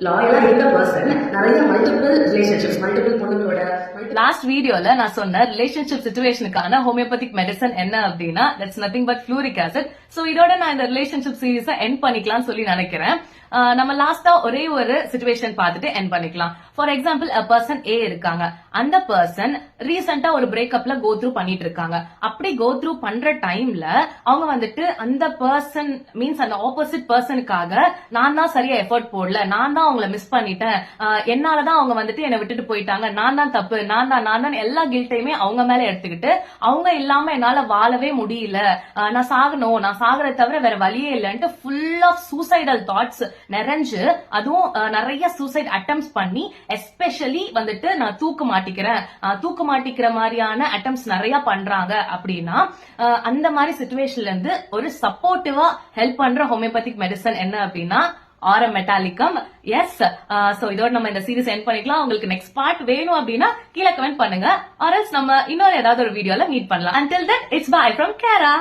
லாயலா இருந்த பர்சன் நிறைய multiple relationships multiple பொண்ணுங்களோட லாஸ்ட் வீடியோல நான் சொன்ன ரிலேஷன்ஷிப் சிச்சுவேஷனுக்கான ஹோமியோபதிக் மெடிசன் என்ன அப்படின்னா that's nothing but fluoric acid. So இதோட நான் இந்த ரிலேஷன்ஷிப் சீரீஸ எண்ட் பண்ணிக்கலாம்னு சொல்லி நினைக்கிறேன். நம்ம லாஸ்டா ஒரே ஒரு சிச்சுவேஷன் பார்த்துட்டு எண்ட் பண்ணிக்கலாம். ஃபார் எக்ஸாம்பிள் பர்சன் ஏ இருக்காங்க. அந்த பர்சன் ரீசெண்டா ஒரு பிரேக்கப்ல கோ த்ரூ பண்ணிட்டு இருக்காங்க. அப்படி கோ த்ரூ பண்ற டைம்ல அவங்க வந்துட்டு அந்த பர்சன் மீன்ஸ் அந்த ஆப்போசிட் பர்சனுக்காக நான் தான் சரியா எஃபர்ட் போடல, நான் தான் அவங்கள மிஸ் பண்ணிட்டேன், என்னாலதான் அவங்க வந்துட்டு என்னை விட்டுட்டு போயிட்டாங்க, நான் தான் தப்பு, நான் தான் எல்லா கில்ட்டையுமே அவங்க மேல எடுத்துக்கிட்டு அவங்க இல்லாம என்னால வாழவே முடியல, நான் சாகணும், நான் சாகறத தவிர வேற வழியே இல்லைன்ட்டு ஃபுல் ஆஃப் சூசைடல் தாட்ஸ் நிறைஞ்சு அதுவும் நிறைய சூசைட் அட்டெம்ப்ட்ஸ் பண்ணி எஸ்பெஷலி வந்துட்டு நான் தூக்கு மாட்டிக்கிற மாதிரியான அட்டெம்ப்ட்ஸ் நிறைய பண்றாங்க. அப்படின்னா அந்த மாதிரி சிச்சுவேஷன்ல இருந்து ஒரு சப்போர்ட்டிவா ஹெல்ப் பண்ற ஹோமியோபதிக் மெடிசன் என்ன அப்படின்னா ஆரம் மெட்டாலிக்கம். எஸ், சோ இதோட நம்ம இந்த சீரிஸ் எண்ட் பண்ணிக்கலாம். உங்களுக்கு நெக்ஸ்ட் பார்ட் வேணும் அப்படின்னா கீழே கமெண்ட் பண்ணுங்க. ஆர் எல்ஸ் நம்ம இன்னொரு ஏதாவது ஒரு வீடியோல மீட் பண்ணலாம். Until then, it's bye from Kara.